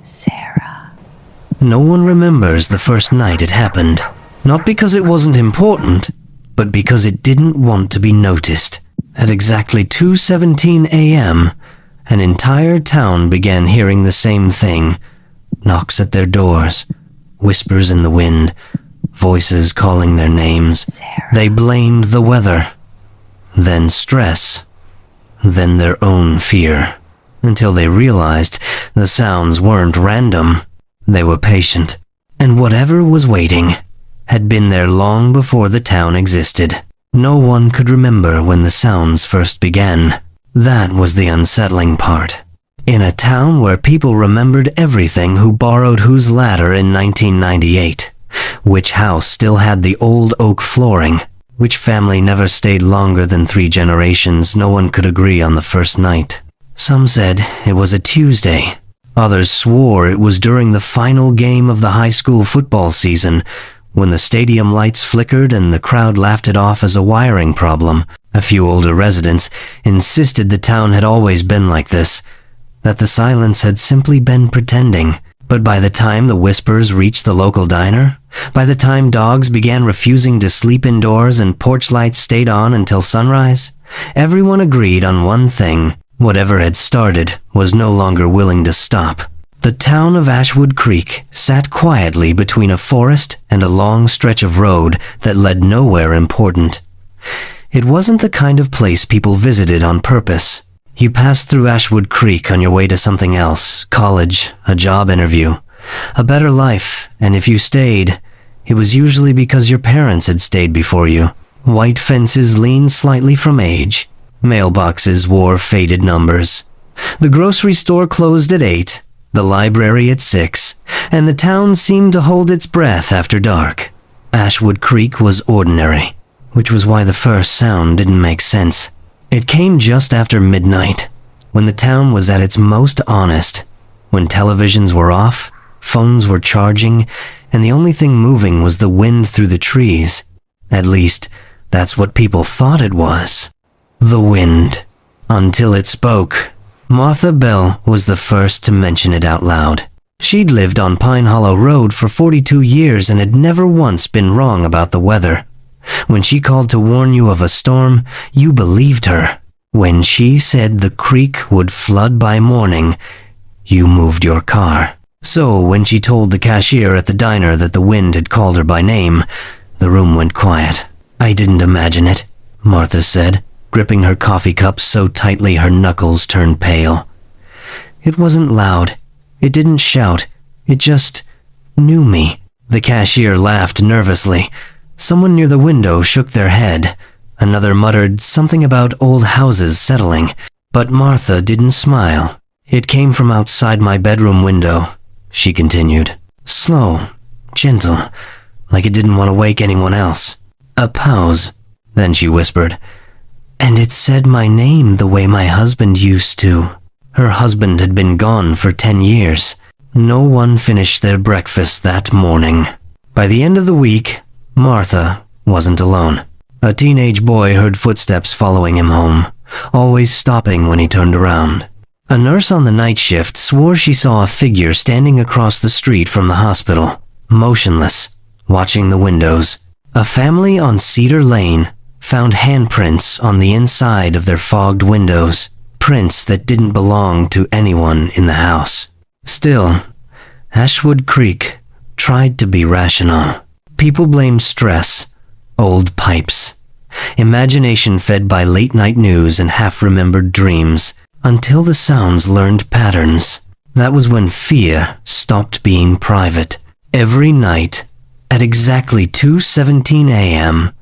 Sarah. No one remembers the first night it happened. Not because it wasn't important, but because it didn't want to be noticed. At exactly 2:17 a.m., an entire town began hearing the same thing. Knocks at their doors, whispers in the wind, voices calling their names. Sarah. They blamed the weather, then stress, then their own fear, until they realized the sounds weren't random. They were patient, and whatever was waiting had been there long before the town existed. No one could remember when the sounds first began. That was the unsettling part. In a town where people remembered everything, who borrowed whose ladder in 1998, which house still had the old oak flooring, which family never stayed longer than 3 generations, no one could agree on the first night. Some said it was a Tuesday. Others swore it was during the final game of the high school football season, when the stadium lights flickered and the crowd laughed it off as a wiring problem. A few older residents insisted the town had always been like this, that the silence had simply been pretending. But by the time the whispers reached the local diner, by the time dogs began refusing to sleep indoors and porch lights stayed on until sunrise, everyone agreed on one thing: whatever had started was no longer willing to stop. The town of Ashwood Creek sat quietly between a forest and a long stretch of road that led nowhere important. It wasn't the kind of place people visited on purpose. You passed through Ashwood Creek on your way to something else: college, a job interview, a better life, and if you stayed, it was usually because your parents had stayed before you. White fences leaned slightly from age. Mailboxes wore faded numbers. The grocery store closed at 8, the library at 6, and the town seemed to hold its breath after dark. Ashwood Creek was ordinary, which was why the first sound didn't make sense. It came just after midnight, when the town was at its most honest, when televisions were off, phones were charging, and the only thing moving was the wind through the trees. At least, that's what people thought it was. The wind. Until it spoke. Martha Bell was the first to mention it out loud. She'd lived on Pine Hollow Road for 42 years and had never once been wrong about the weather. When she called to warn you of a storm, you believed her. When she said the creek would flood by morning, you moved your car. So when she told the cashier at the diner that the wind had called her by name, the room went quiet. "I didn't imagine it," Martha said, gripping her coffee cup so tightly her knuckles turned pale. "It wasn't loud. It didn't shout. It just knew me." The cashier laughed nervously. Someone near the window shook their head. Another muttered something about old houses settling. But Martha didn't smile. "It came from outside my bedroom window," she continued. Slow, gentle, like it didn't want to wake anyone else. A pause. Then she whispered, "And it said my name the way my husband used to." Her husband had been gone for 10 years. No one finished their breakfast that morning. By the end of the week, Martha wasn't alone. A teenage boy heard footsteps following him home, always stopping when he turned around. A nurse on the night shift swore she saw a figure standing across the street from the hospital, motionless, watching the windows. A family on Cedar Lane found handprints on the inside of their fogged windows, prints that didn't belong to anyone in the house. Still, Ashwood Creek tried to be rational. People blamed stress, old pipes, imagination fed by late-night news and half-remembered dreams, until the sounds learned patterns. That was when fear stopped being private. Every night, at exactly 2:17 a.m.,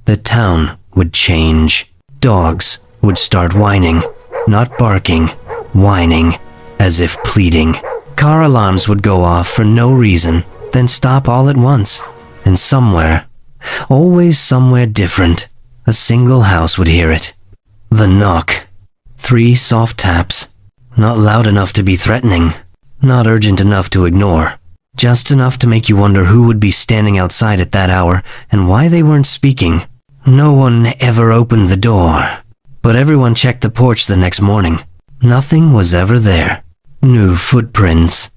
the town would change. Dogs would start whining, not barking, whining, as if pleading. Car alarms would go off for no reason, then stop all at once. And somewhere, always somewhere different, a single house would hear it. The knock. 3 soft taps. Not loud enough to be threatening, not urgent enough to ignore. Just enough to make you wonder who would be standing outside at that hour and why they weren't speaking. No one ever opened the door, but everyone checked the porch the next morning. Nothing was ever there. New footprints.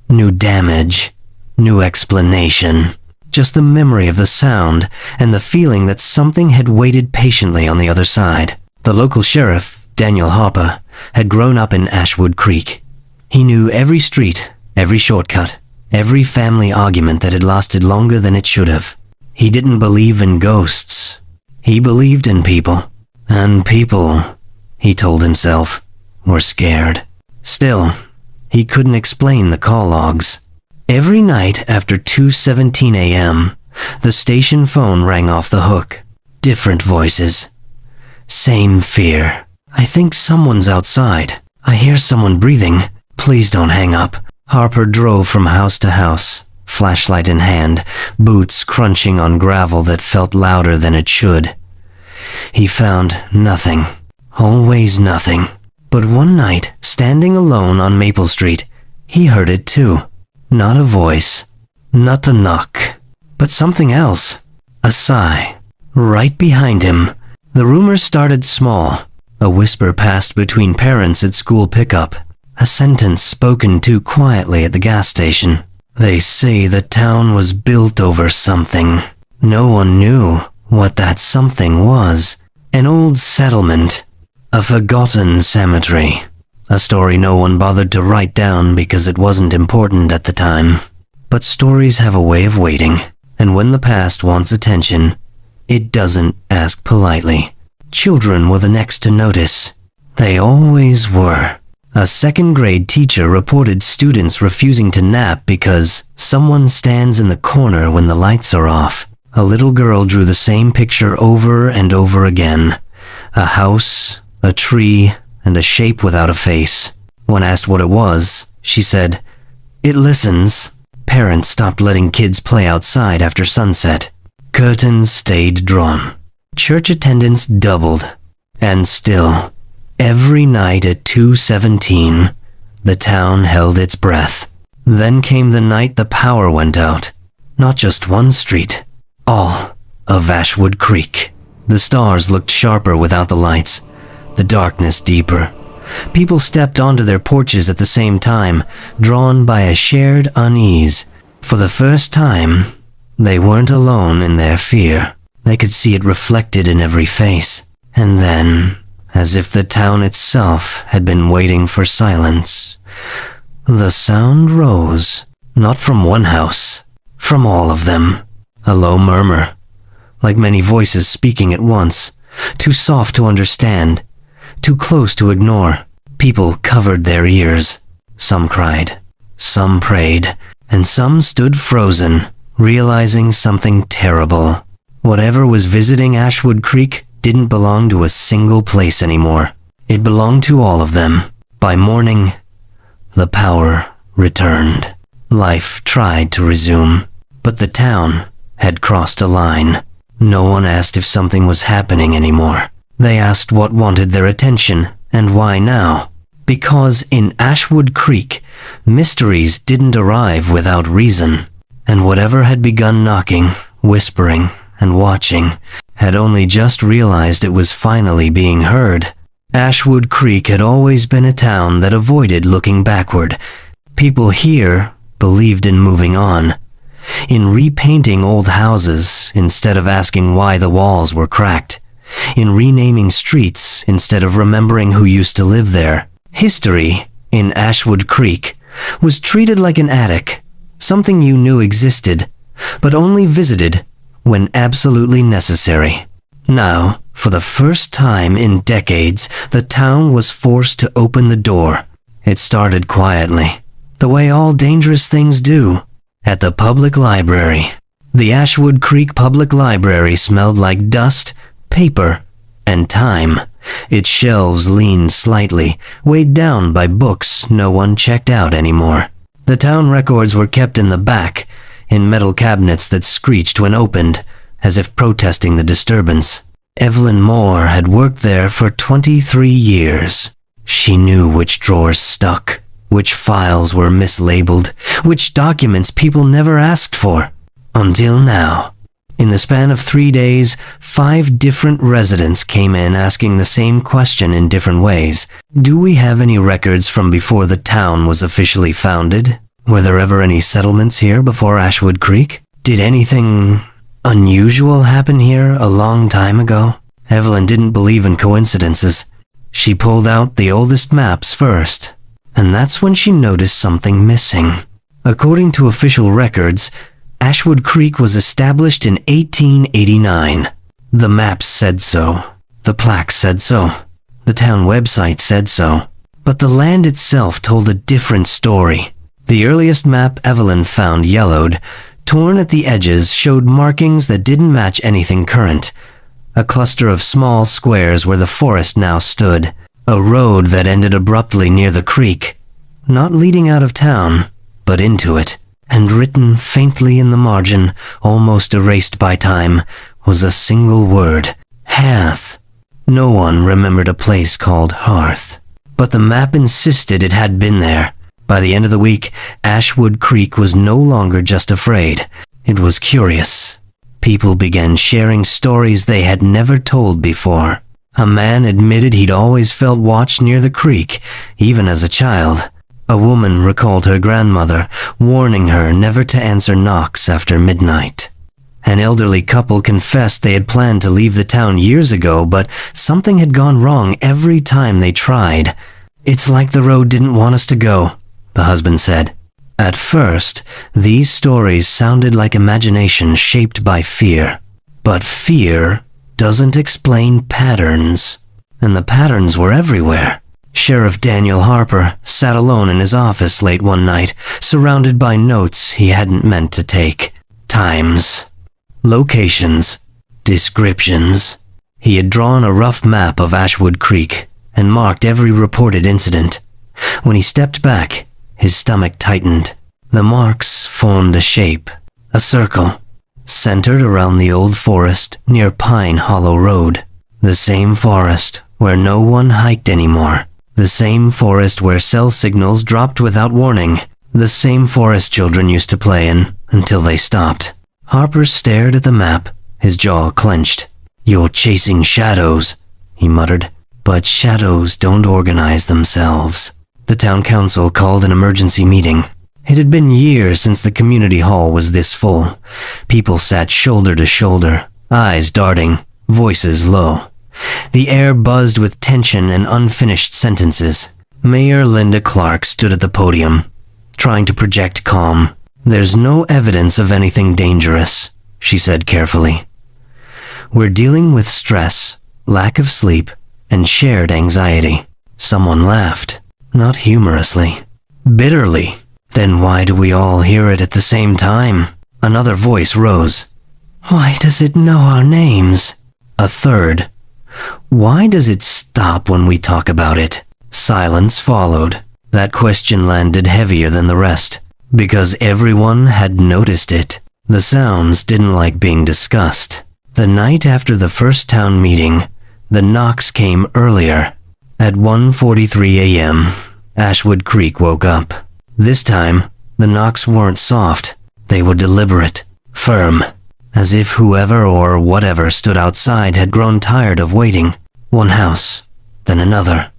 New damage. New explanation. Just the memory of the sound and the feeling that something had waited patiently on the other side. The local sheriff, Daniel Harper, had grown up in Ashwood Creek. He knew every street, every shortcut, every family argument that had lasted longer than it should have. He didn't believe in ghosts. He believed in people. And people, he told himself, were scared. Still, he couldn't explain the call logs. Every night after 2:17 a.m., the station phone rang off the hook. Different voices. Same fear. I think someone's outside. I hear someone breathing. Please don't hang up. Harper drove from house to house, flashlight in hand, boots crunching on gravel that felt louder than it should. He found nothing. Always nothing. But one night, standing alone on Maple Street, he heard it too. Not a voice, not the knock, but something else. A sigh. Right behind him. The rumors started small. A whisper passed between parents at school pickup. A sentence spoken too quietly at the gas station. They say the town was built over something. No one knew what that something was. An old settlement. A forgotten cemetery. A story no one bothered to write down because it wasn't important at the time. But stories have a way of waiting, and when the past wants attention, it doesn't ask politely. Children were the next to notice. They always were. A second-grade teacher reported students refusing to nap because someone stands in the corner when the lights are off. A little girl drew the same picture over and over again. A house, a tree, and a shape without a face. When asked what it was, she said, "It listens." Parents stopped letting kids play outside after sunset. Curtains stayed drawn. Church attendance doubled. And still, every night at 2:17, the town held its breath. Then came the night the power went out. Not just one street, all of Ashwood Creek. The stars looked sharper without the lights, the darkness deeper. People stepped onto their porches at the same time, drawn by a shared unease. For the first time, they weren't alone in their fear. They could see it reflected in every face. And then, as if the town itself had been waiting for silence, the sound rose, not from one house, from all of them. A low murmur, like many voices speaking at once, too soft to understand, too close to ignore. People covered their ears. Some cried, some prayed, and some stood frozen, realizing something terrible. Whatever was visiting Ashwood Creek didn't belong to a single place anymore. It belonged to all of them. By morning, the power returned. Life tried to resume, but the town had crossed a line. No one asked if something was happening anymore. They asked what wanted their attention, and why now. Because in Ashwood Creek, mysteries didn't arrive without reason, and whatever had begun knocking, whispering, and watching, had only just realized it was finally being heard. Ashwood Creek had always been a town that avoided looking backward. People here believed in moving on, in repainting old houses instead of asking why the walls were cracked, in renaming streets instead of remembering who used to live there. History in Ashwood Creek was treated like an attic, something you knew existed, but only visited when absolutely necessary. Now, for the first time in decades, the town was forced to open the door. It started quietly, the way all dangerous things do, at the public library. The Ashwood Creek Public Library smelled like dust, paper, and time. Its shelves leaned slightly, weighed down by books no one checked out anymore. The town records were kept in the back, in metal cabinets that screeched when opened, as if protesting the disturbance. Evelyn Moore had worked there for 23 years. She knew which drawers stuck, which files were mislabeled, which documents people never asked for. Until now. In the span of 3 days, 5 different residents came in asking the same question in different ways. Do we have any records from before the town was officially founded? Were there ever any settlements here before Ashwood Creek? Did anything unusual happen here a long time ago? Evelyn didn't believe in coincidences. She pulled out the oldest maps first, and that's when she noticed something missing. According to official records, Ashwood Creek was established in 1889. The maps said so. The plaques said so. The town website said so. But the land itself told a different story. The earliest map Evelyn found yellowed, torn at the edges, showed markings that didn't match anything current. A cluster of small squares where the forest now stood. A road that ended abruptly near the creek, not leading out of town, but into it. And written faintly in the margin, almost erased by time, was a single word: Hearth. No one remembered a place called Hearth, but the map insisted it had been there. By the end of the week, Ashwood Creek was no longer just afraid. It was curious. People began sharing stories they had never told before. A man admitted he'd always felt watched near the creek, even as a child. A woman recalled her grandmother, warning her never to answer knocks after midnight. An elderly couple confessed they had planned to leave the town years ago, but something had gone wrong every time they tried. "It's like the road didn't want us to go," the husband said. At first, these stories sounded like imagination shaped by fear. But fear doesn't explain patterns. And the patterns were everywhere. Sheriff Daniel Harper sat alone in his office late one night, surrounded by notes he hadn't meant to take. Times, locations, descriptions. He had drawn a rough map of Ashwood Creek and marked every reported incident. When he stepped back, his stomach tightened. The marks formed a shape, a circle, centered around the old forest near Pine Hollow Road. The same forest where no one hiked anymore. The same forest where cell signals dropped without warning. The same forest children used to play in until they stopped. Harper stared at the map, his jaw clenched. "You're chasing shadows," he muttered. "But shadows don't organize themselves." The town council called an emergency meeting. It had been years since the community hall was this full. People sat shoulder to shoulder, eyes darting, voices low. The air buzzed with tension and unfinished sentences. Mayor Linda Clark stood at the podium, trying to project calm. "There's no evidence of anything dangerous," she said carefully. "We're dealing with stress, lack of sleep, and shared anxiety." Someone laughed, not humorously, bitterly. "Then why do we all hear it at the same time?" Another voice rose. "Why does it know our names?" A third. "Why does it stop when we talk about it?" Silence followed. That question landed heavier than the rest, because everyone had noticed it. The sounds didn't like being discussed. The night after the first town meeting, the knocks came earlier. At 1:43 a.m., Ashwood Creek woke up. This time, the knocks weren't soft. They were deliberate, firm, as if whoever or whatever stood outside had grown tired of waiting. One house, then another,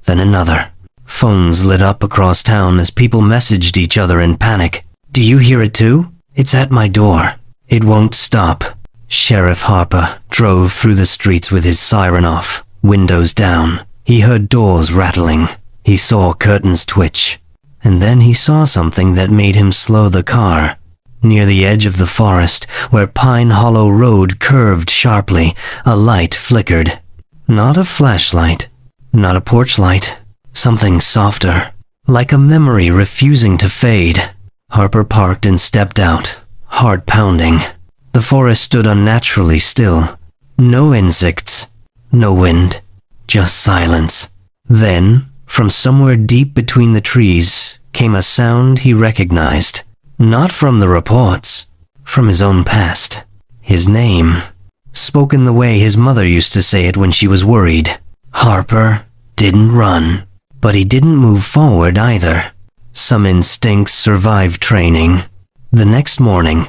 then another. Phones lit up across town as people messaged each other in panic. "Do you hear it too? It's at my door. It won't stop." Sheriff Harper drove through the streets with his siren off, windows down. He heard doors rattling. He saw curtains twitch. And then he saw something that made him slow the car. Near the edge of the forest, where Pine Hollow Road curved sharply, a light flickered. Not a flashlight, not a porch light, something softer, like a memory refusing to fade. Harper parked and stepped out, heart pounding. The forest stood unnaturally still. No insects, no wind, just silence. Then, from somewhere deep between the trees, came a sound he recognized. Not from the reports, from his own past. His name, spoken the way his mother used to say it when she was worried. Harper didn't run, but he didn't move forward either. Some instincts survived training. The next morning,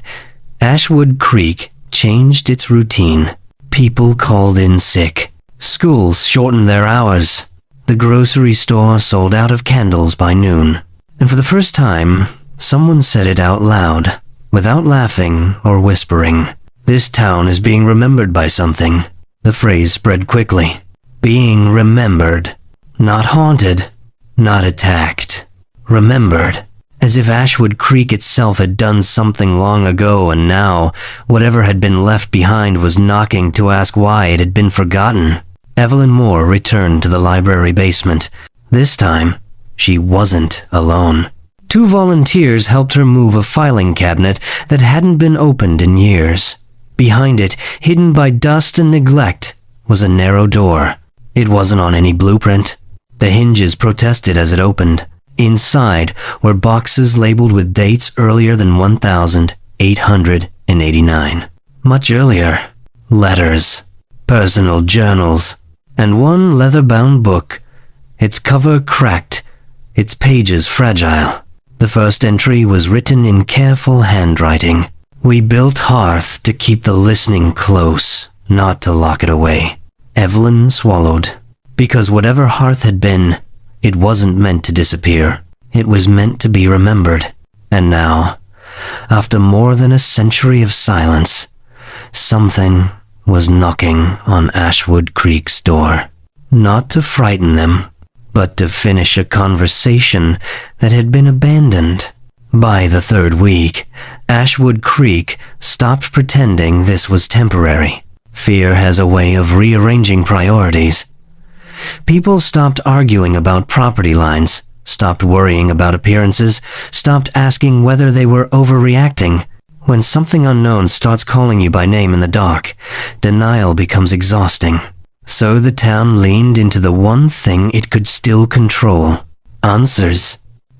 Ashwood Creek changed its routine. People called in sick. Schools shortened their hours. The grocery store sold out of candles by noon. And for the first time, Someone said it out loud, without laughing or whispering. "This town is being remembered by something." The phrase spread quickly. Being remembered. Not haunted, not attacked. Remembered. As if Ashwood Creek itself had done something long ago, and now, whatever had been left behind was knocking to ask why it had been forgotten. Evelyn Moore returned to the library basement. This time, she wasn't alone. 2 volunteers helped her move a filing cabinet that hadn't been opened in years. Behind it, hidden by dust and neglect, was a narrow door. It wasn't on any blueprint. The hinges protested as it opened. Inside were boxes labeled with dates earlier than 1889. Much earlier. Letters, personal journals, and one leather-bound book. Its cover cracked, its pages fragile. The first entry was written in careful handwriting. "We built Hearth to keep the listening close, not to lock it away." Evelyn swallowed. Because whatever Hearth had been, it wasn't meant to disappear. It was meant to be remembered. And now, after more than a century of silence, something was knocking on Ashwood Creek's door. Not to frighten them, but to finish a conversation that had been abandoned. By the 3rd week, Ashwood Creek stopped pretending this was temporary. Fear has a way of rearranging priorities. People stopped arguing about property lines, stopped worrying about appearances, stopped asking whether they were overreacting. When something unknown starts calling you by name in the dark, denial becomes exhausting. So the town leaned into the one thing it could still control: answers.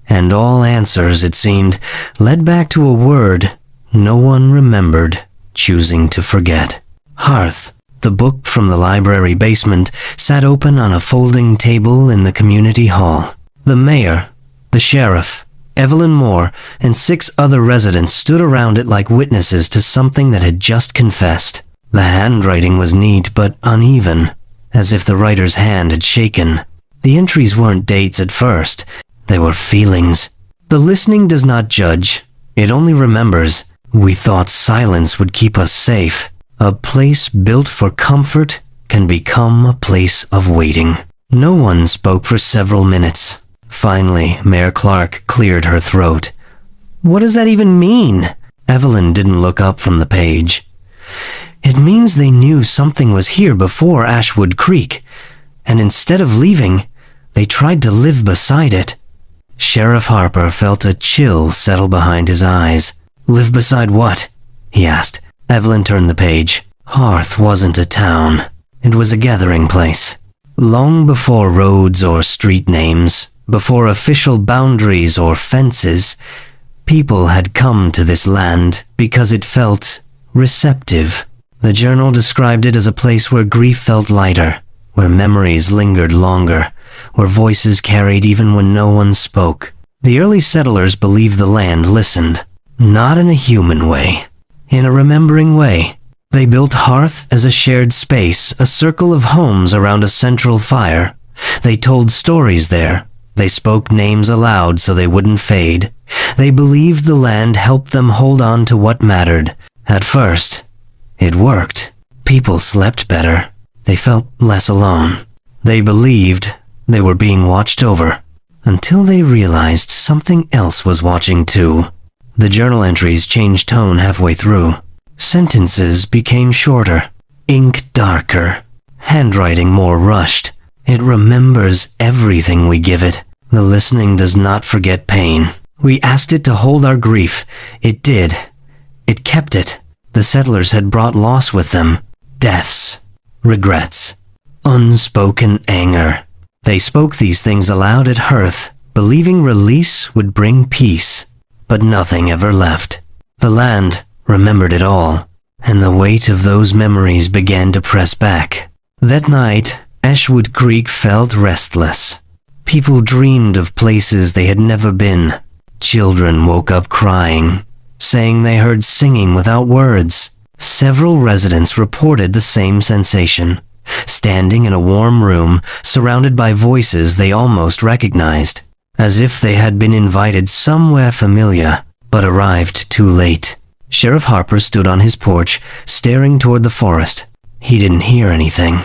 And all answers, it seemed, led back to a word no one remembered choosing to forget. Hearth. The book from the library basement sat open on a folding table in the community hall. The mayor, the sheriff, Evelyn Moore, and 6 other residents stood around it like witnesses to something that had just confessed. The handwriting was neat but uneven, as if the writer's hand had shaken. The entries weren't dates at first, they were feelings. The listening does not judge, it only remembers. We thought silence would keep us safe. A place built for comfort can become a place of waiting. No one spoke for several minutes. Finally, Mayor Clark cleared her throat. "What does that even mean?" Evelyn didn't look up from the page. "It means they knew something was here before Ashwood Creek, and instead of leaving, they tried to live beside it." Sheriff Harper felt a chill settle behind his eyes. "Live beside what?" he asked. Evelyn turned the page. Hearth wasn't a town. It was a gathering place. Long before roads or street names, before official boundaries or fences, people had come to this land because it felt receptive. The journal described it as a place where grief felt lighter, where memories lingered longer, where voices carried even when no one spoke. The early settlers believed the land listened, not in a human way. In a remembering way. They built Hearth as a shared space, a circle of homes around a central fire. They told stories there. They spoke names aloud so they wouldn't fade. They believed the land helped them hold on to what mattered. At first, it worked. People slept better. They felt less alone. They believed they were being watched over, until they realized something else was watching too. The journal entries changed tone halfway through. Sentences became shorter, ink darker, handwriting more rushed. It remembers everything we give it. The listening does not forget pain. We asked it to hold our grief. It did. It kept it. The settlers had brought loss with them. Deaths, regrets, unspoken anger. They spoke these things aloud at Hearth, believing release would bring peace. But nothing ever left. The land remembered it all, and the weight of those memories began to press back. That night, Ashwood Creek felt restless. People dreamed of places they had never been. Children woke up crying, saying they heard singing without words. Several residents reported the same sensation, standing in a warm room surrounded by voices they almost recognized. as if they had been invited somewhere familiar, but arrived too late. Sheriff Harper stood on his porch, staring toward the forest. He didn't hear anything.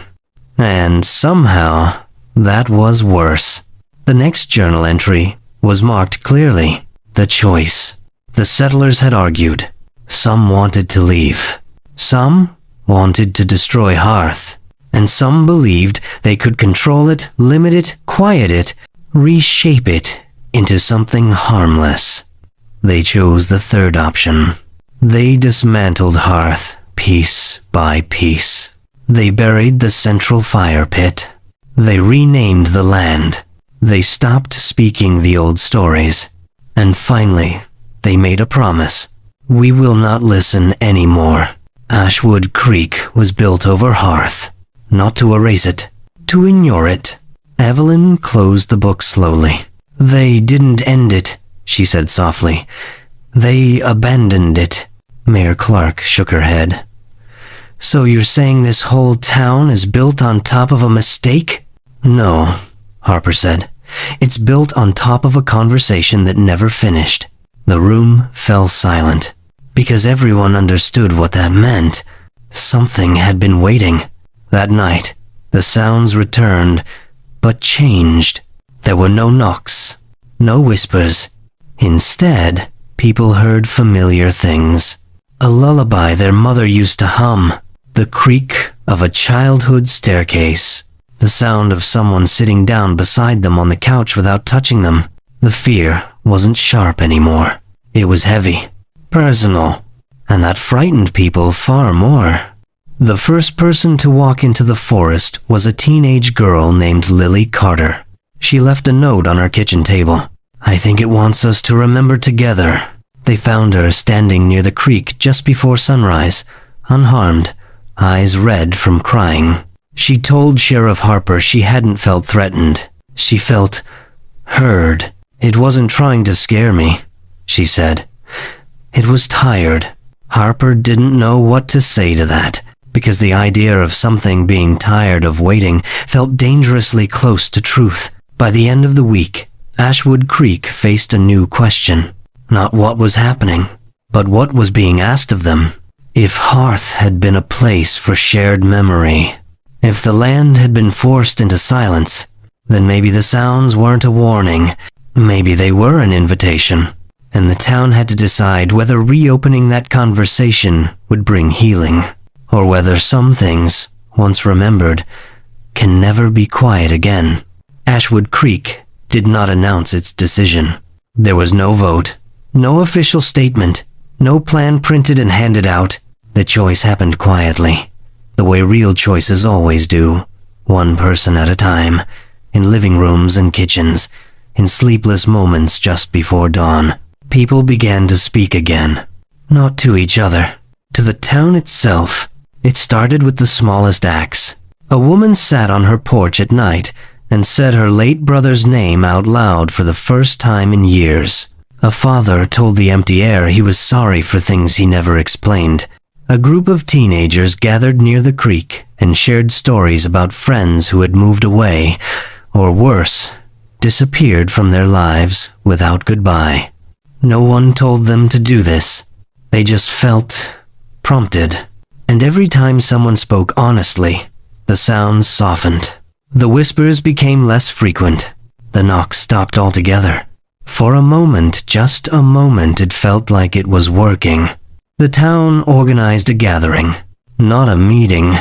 And somehow, that was worse. The next journal entry was marked clearly. The choice. The settlers had argued. Some wanted to leave. Some wanted to destroy Hearth. And some believed they could control it, limit it, quiet it, reshape it into something harmless. They chose the third option. They dismantled Hearth piece by piece. They buried the central fire pit. They renamed the land. They stopped speaking the old stories. And finally, they made a promise. We will not listen anymore. Ashwood Creek was built over Hearth. Not to erase it, to ignore it. Evelyn closed the book slowly. They didn't end it, she said softly. They abandoned it. Mayor Clark shook her head. So you're saying this whole town is built on top of a mistake? No, Harper said. It's built on top of a conversation that never finished. The room fell silent, because everyone understood what that meant. Something had been waiting. That night, the sounds returned, but changed. There were no knocks, no whispers. Instead, people heard familiar things. A lullaby their mother used to hum. The creak of a childhood staircase. The sound of someone sitting down beside them on the couch without touching them. The fear wasn't sharp anymore. It was heavy, personal, and that frightened people far more. The first person to walk into the forest was a teenage girl named Lily Carter. She left a note on her kitchen table. I think it wants us to remember together. They found her standing near the creek just before sunrise, unharmed, eyes red from crying. She told Sheriff Harper she hadn't felt threatened. She felt heard. It wasn't trying to scare me, she said. It was tired. Harper didn't know what to say to that, because the idea of something being tired of waiting felt dangerously close to truth. By the end of the week, Ashwood Creek faced a new question. Not what was happening, but what was being asked of them. If Hearth had been a place for shared memory, if the land had been forced into silence, then maybe the sounds weren't a warning. Maybe they were an invitation, and the town had to decide whether reopening that conversation would bring healing, or whether some things, once remembered, can never be quiet again. Ashwood Creek did not announce its decision. There was no vote, no official statement, no plan printed and handed out. The choice happened quietly, the way real choices always do, one person at a time, in living rooms and kitchens, in sleepless moments just before dawn. People began to speak again, not to each other, to the town itself. It started with the smallest acts. A woman sat on her porch at night and said her late brother's name out loud for the first time in years. A father told the empty air he was sorry for things he never explained. A group of teenagers gathered near the creek and shared stories about friends who had moved away, or worse, disappeared from their lives without goodbye. No one told them to do this. They just felt prompted. And every time someone spoke honestly, the sounds softened. The whispers became less frequent. The knocks stopped altogether. For a moment, just a moment, it felt like it was working. The town organized a gathering. Not a meeting,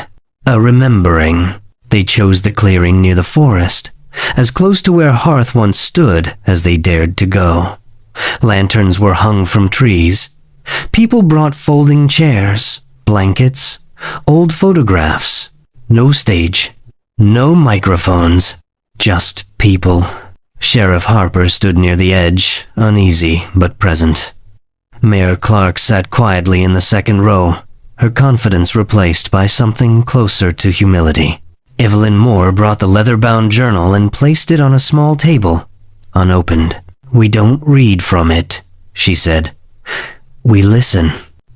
a remembering. They chose the clearing near the forest, as close to where Hearth once stood as they dared to go. Lanterns were hung from trees. People brought folding chairs, blankets, old photographs. No stage, no microphones, just people. Sheriff Harper stood near the edge, uneasy but present. Mayor Clark sat quietly in the second row, her confidence replaced by something closer to humility. Evelyn Moore brought the leather-bound journal and placed it on a small table, unopened. We don't read from it, she said. We listen.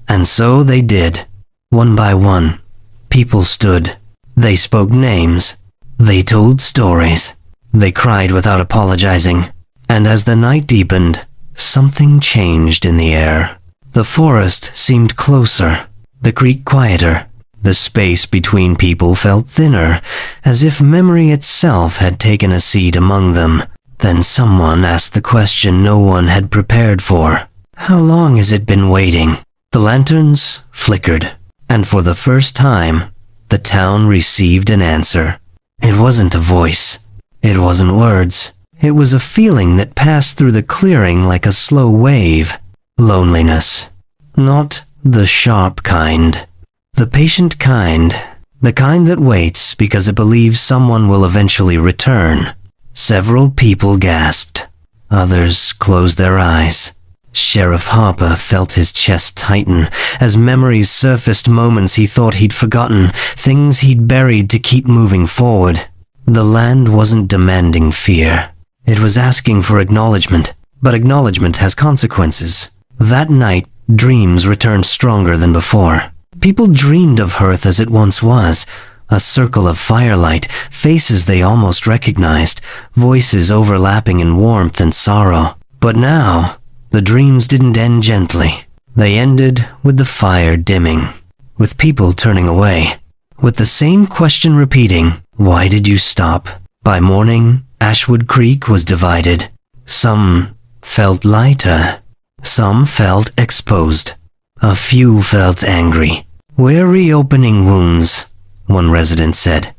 And so they did. One by one, people stood. They spoke names. They told stories. They cried without apologizing. And as the night deepened, something changed in the air. The forest seemed closer, the creek quieter. The space between people felt thinner, as if memory itself had taken a seat among them. Then someone asked the question no one had prepared for. How long has it been waiting? The lanterns flickered, and for the first time, the town received an answer. It wasn't a voice. It wasn't words. It was a feeling that passed through the clearing like a slow wave. Loneliness. Not the sharp kind. The patient kind. The kind that waits because it believes someone will eventually return. Several people gasped. Others closed their eyes. Sheriff Harper felt his chest tighten as memories surfaced, moments he thought he'd forgotten, things he'd buried to keep moving forward. The land wasn't demanding fear. It was asking for acknowledgement, but acknowledgement has consequences. That night, dreams returned stronger than before. People dreamed of Hearth as it once was, a circle of firelight, faces they almost recognized, voices overlapping in warmth and sorrow. But now, the dreams didn't end gently. They ended with the fire dimming, with people turning away, with the same question repeating, "Why did you stop?" By morning, Ashwood Creek was divided. Some felt lighter, some felt exposed. A few felt angry. "We're reopening wounds," one resident said.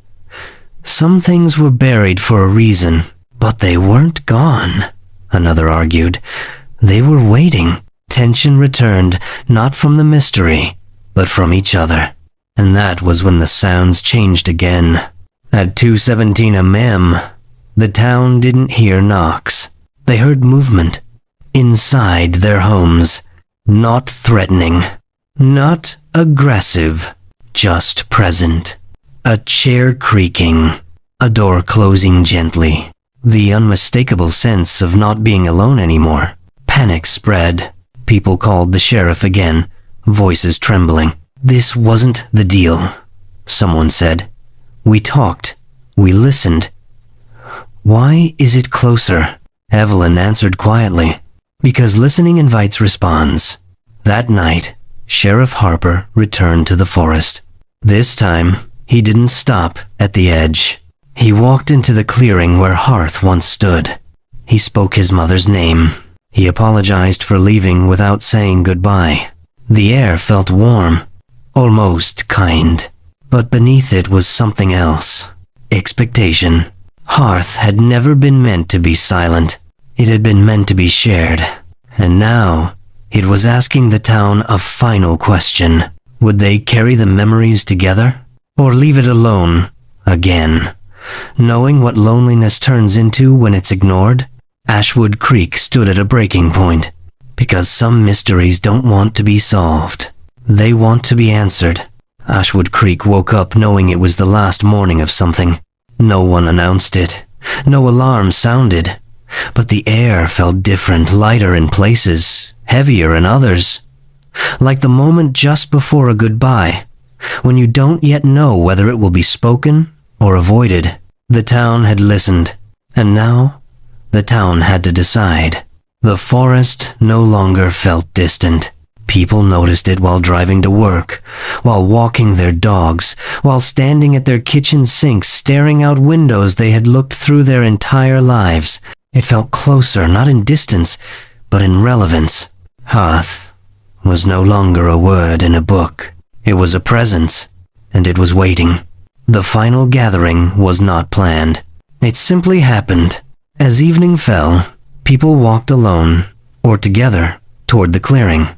"Some things were buried for a reason, but they weren't gone," another argued. They were waiting. Tension returned, not from the mystery, but from each other. And that was when the sounds changed again. At 2:17 a.m., the town didn't hear knocks. They heard movement. Inside their homes. Not threatening. Not aggressive. Just present. A chair creaking. A door closing gently. The unmistakable sense of not being alone anymore. Panic spread. People called the sheriff again, voices trembling. "This wasn't the deal," someone said. "We talked. We listened." "Why is it closer?" Evelyn answered quietly. "Because listening invites response." That night, Sheriff Harper returned to the forest. This time, he didn't stop at the edge. He walked into the clearing where Hearth once stood. He spoke his mother's name. He apologized for leaving without saying goodbye. The air felt warm, almost kind, but beneath it was something else. Expectation. Hearth had never been meant to be silent. It had been meant to be shared. And now, it was asking the town a final question. Would they carry the memories together? Or leave it alone, again? Knowing what loneliness turns into when it's ignored, Ashwood Creek stood at a breaking point. Because some mysteries don't want to be solved. They want to be answered. Ashwood Creek woke up knowing it was the last morning of something. No one announced it. No alarm sounded. But the air felt different, lighter in places, heavier in others. Like the moment just before a goodbye, when you don't yet know whether it will be spoken or avoided. The town had listened, and now the town had to decide. The forest no longer felt distant. People noticed it while driving to work, while walking their dogs, while standing at their kitchen sinks, staring out windows they had looked through their entire lives. It felt closer, not in distance, but in relevance. Hearth was no longer a word in a book. It was a presence, and it was waiting. The final gathering was not planned. It simply happened. As evening fell, people walked alone, or together, toward the clearing.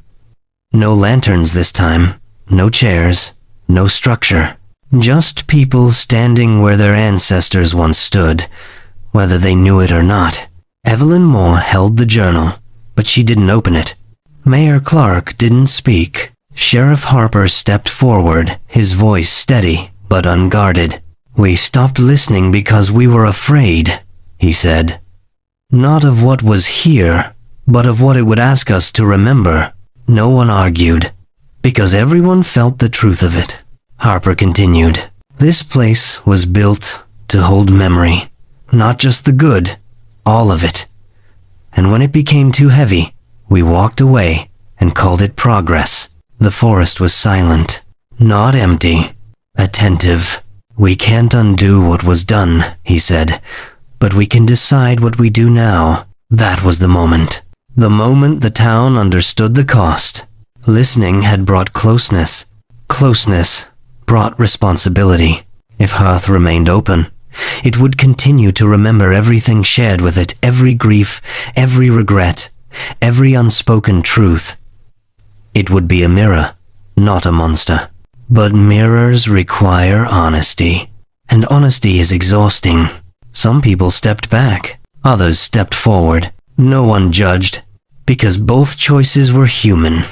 No lanterns this time, no chairs, no structure. Just people standing where their ancestors once stood, whether they knew it or not. Evelyn Moore held the journal, but she didn't open it. Mayor Clark didn't speak. Sheriff Harper stepped forward, his voice steady but unguarded. "We stopped listening because we were afraid," he said. "Not of what was here, but of what it would ask us to remember." No one argued, because everyone felt the truth of it. Harper continued. "This place was built to hold memory, not just the good, all of it. and when it became too heavy, we walked away and called it progress. The forest was silent, not empty, attentive. "We can't undo what was done," he said, "but we can decide what we do now." That was the moment. The moment the town understood the cost. Listening had brought closeness. Closeness brought responsibility. If Hearth remained open, it would continue to remember everything shared with it, every grief, every regret, every unspoken truth. It would be a mirror, not a monster. But mirrors require honesty, and honesty is exhausting. Some people stepped back, others stepped forward. No one judged, because both choices were human.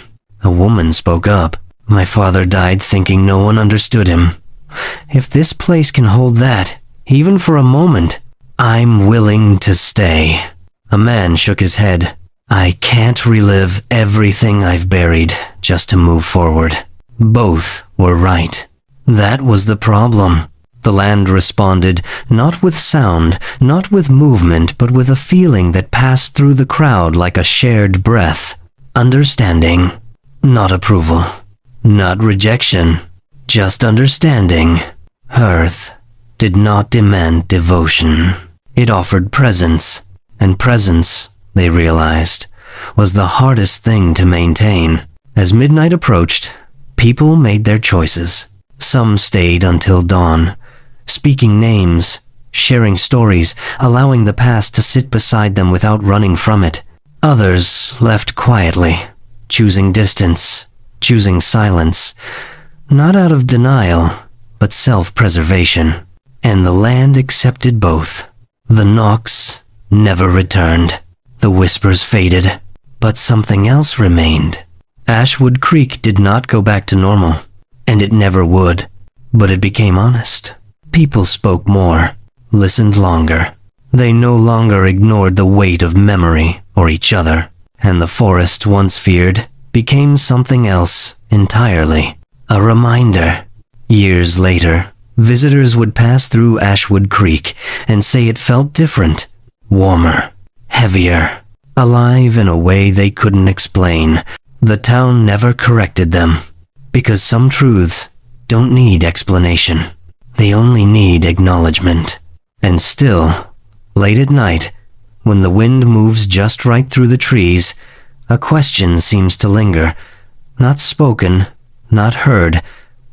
A woman spoke up. "My father died thinking no one understood him. If this place can hold that, even for a moment, I'm willing to stay." A man shook his head. "I can't relive everything I've buried just to move forward." Both were right. That was the problem. The land responded, not with sound, not with movement, but with a feeling that passed through the crowd like a shared breath. Understanding, not approval, not rejection, just understanding. Hearth did not demand devotion. It offered presence, and presence, they realized, was the hardest thing to maintain. As midnight approached, people made their choices. Some stayed until dawn, speaking names, sharing stories, allowing the past to sit beside them without running from it. Others left quietly, choosing distance, choosing silence, not out of denial, but self-preservation. And the land accepted both. The knocks never returned. The whispers faded, but something else remained. Ashwood Creek did not go back to normal, and it never would, but it became honest. People spoke more, listened longer. They no longer ignored the weight of memory or each other, and the forest once feared became something else entirely. A reminder. Years later, visitors would pass through Ashwood Creek and say it felt different, warmer, heavier, alive in a way they couldn't explain. The town never corrected them, because some truths don't need explanation. They only need acknowledgement. And still, late at night, when the wind moves just right through the trees, a question seems to linger, not spoken, not heard,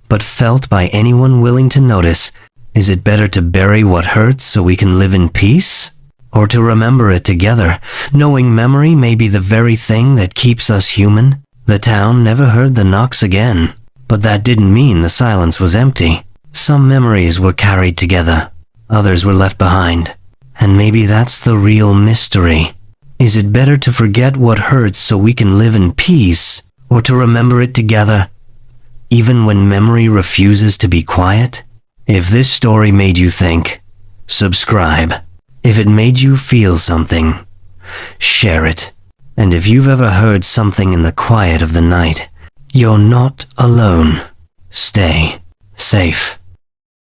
but felt by anyone willing to notice. Is it better to bury what hurts so we can live in peace? Or to remember it together, knowing memory may be the very thing that keeps us human? The town never heard the knocks again, but that didn't mean the silence was empty. Some memories were carried together, others were left behind. And maybe that's the real mystery. Is it better to forget what hurts so we can live in peace, or to remember it together, even when memory refuses to be quiet? If this story made you think, subscribe. If it made you feel something, share it. And if you've ever heard something in the quiet of the night, you're not alone. Stay safe.